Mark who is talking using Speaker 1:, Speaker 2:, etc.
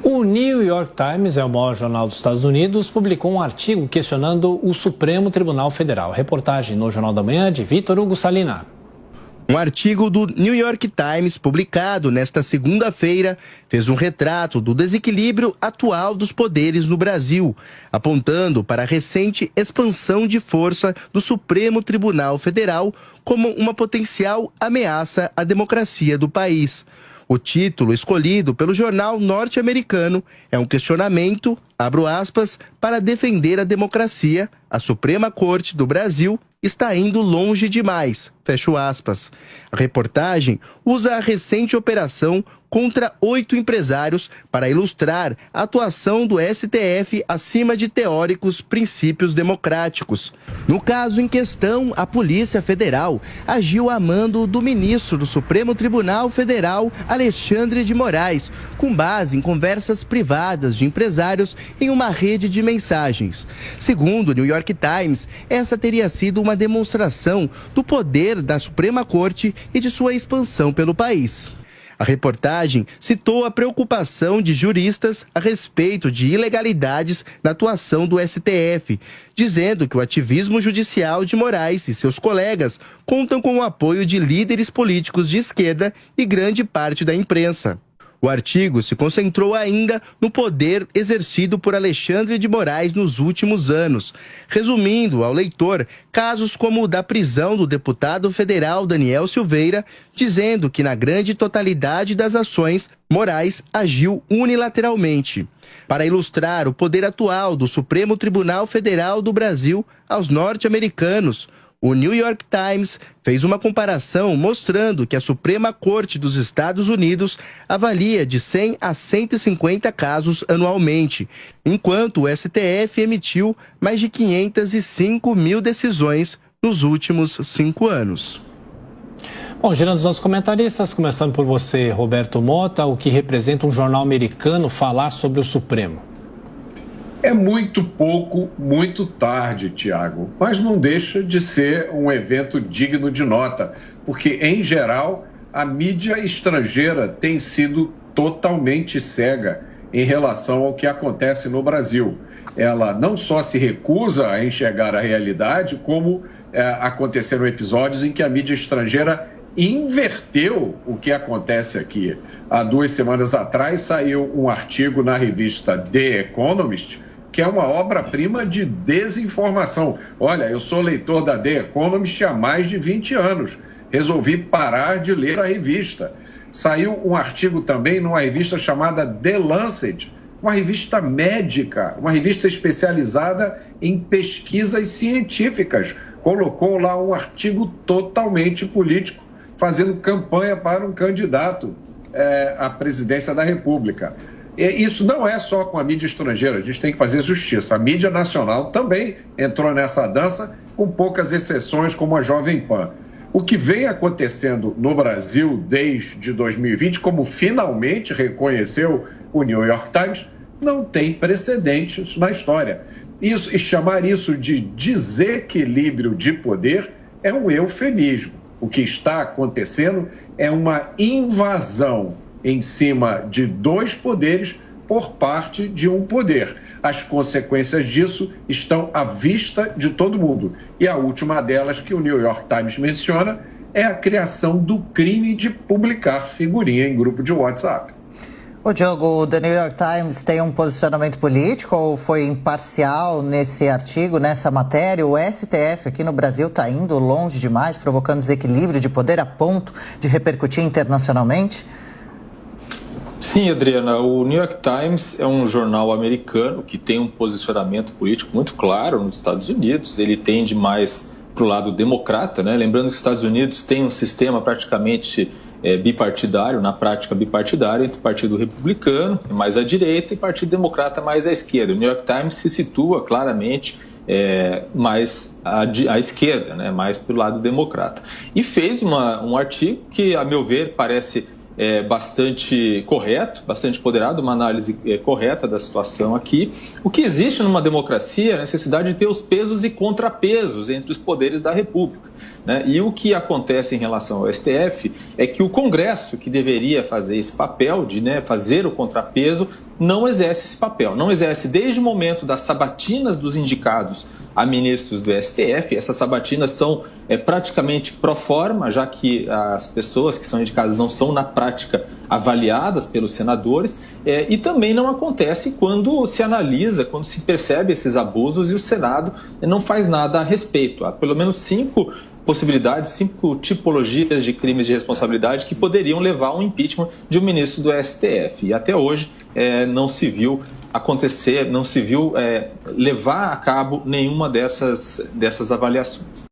Speaker 1: O New York Times, é o maior jornal dos Estados Unidos, publicou um artigo questionando o Supremo Tribunal Federal. Reportagem no Jornal da Manhã de Vitor Hugo Salina.
Speaker 2: Um artigo do New York Times, publicado nesta segunda-feira, fez um retrato do desequilíbrio atual dos poderes no Brasil, apontando para a recente expansão de força do Supremo Tribunal Federal como uma potencial ameaça à democracia do país. O título escolhido pelo jornal norte-americano é um questionamento, abro aspas, para defender a democracia. A Suprema Corte do Brasil está indo longe demais, fecho aspas. A reportagem usa a recente operação contra 8 empresários para ilustrar a atuação do STF acima de teóricos princípios democráticos. No caso em questão, a Polícia Federal agiu a mando do ministro do Supremo Tribunal Federal, Alexandre de Moraes, com base em conversas privadas de empresários em uma rede de mensagens. Segundo o New York Times, essa teria sido uma demonstração do poder da Suprema Corte e de sua expansão pelo país. A reportagem citou a preocupação de juristas a respeito de ilegalidades na atuação do STF, dizendo que o ativismo judicial de Moraes e seus colegas contam com o apoio de líderes políticos de esquerda e grande parte da imprensa. O artigo se concentrou ainda no poder exercido por Alexandre de Moraes nos últimos anos, resumindo ao leitor casos como o da prisão do deputado federal Daniel Silveira, dizendo que na grande totalidade das ações, Moraes agiu unilateralmente. Para ilustrar o poder atual do Supremo Tribunal Federal do Brasil aos norte-americanos, o New York Times fez uma comparação mostrando que a Suprema Corte dos Estados Unidos avalia de 100 a 150 casos anualmente, enquanto o STF emitiu mais de 505 mil decisões nos últimos 5 anos.
Speaker 1: Bom, girando os nossos comentaristas, começando por você, Roberto Mota, o que representa um jornal americano falar sobre o Supremo?
Speaker 3: É muito pouco, muito tarde, Tiago, mas não deixa de ser um evento digno de nota, porque, em geral, a mídia estrangeira tem sido totalmente cega em relação ao que acontece no Brasil. Ela não só se recusa a enxergar a realidade, como aconteceram episódios em que a mídia estrangeira inverteu o que acontece aqui. Há 2 semanas atrás saiu um artigo na revista The Economist, que é uma obra-prima de desinformação. Olha, eu sou leitor da The Economist há mais de 20 anos. Resolvi parar de ler a revista. Saiu um artigo também numa revista chamada The Lancet, uma revista médica, uma revista especializada em pesquisas científicas. Colocou lá um artigo totalmente político, fazendo campanha para um candidato à presidência da República. Isso não é só com a mídia estrangeira, a gente tem que fazer justiça. A mídia nacional também entrou nessa dança, com poucas exceções, como a Jovem Pan. O que vem acontecendo no Brasil desde 2020, como finalmente reconheceu o New York Times, não tem precedentes na história. E chamar isso de desequilíbrio de poder é um eufemismo. O que está acontecendo é uma invasão em cima de 2 poderes por parte de um poder. As consequências disso estão à vista de todo mundo. E a última delas, que o New York Times menciona, é a criação do crime de publicar figurinha em grupo de WhatsApp.
Speaker 4: Ô Diogo, o The New York Times tem um posicionamento político ou foi imparcial nesse artigo, nessa matéria? O STF aqui no Brasil está indo longe demais, provocando desequilíbrio de poder a ponto de repercutir internacionalmente?
Speaker 5: Sim, Adriana, o New York Times é um jornal americano que tem um posicionamento político muito claro nos Estados Unidos. Ele tende mais para o lado democrata, né? Lembrando que os Estados Unidos têm um sistema praticamente bipartidário, na prática bipartidário, entre o Partido Republicano, mais à direita, e o Partido Democrata, mais à esquerda. O New York Times se situa claramente mais à esquerda, né? Mais para o lado democrata. E fez um artigo que, a meu ver, parece bastante correto, bastante ponderado, uma análise correta da situação aqui. O que existe numa democracia é a necessidade de ter os pesos e contrapesos entre os poderes da República, né? E o que acontece em relação ao STF é que o Congresso, que deveria fazer esse papel de, né, fazer o contrapeso, não exerce esse papel. Não exerce desde o momento das sabatinas dos indicados a ministros do STF. Essas sabatinas são praticamente pro forma, já que as pessoas que são indicadas não são, na prática, avaliadas pelos senadores, e também não acontece quando se analisa, quando se percebe esses abusos e o Senado não faz nada a respeito. Há pelo menos 5 possibilidades, 5 tipologias de crimes de responsabilidade que poderiam levar ao impeachment de um ministro do STF. E até hoje não se viu acontecer, não se viu levar a cabo nenhuma dessas avaliações.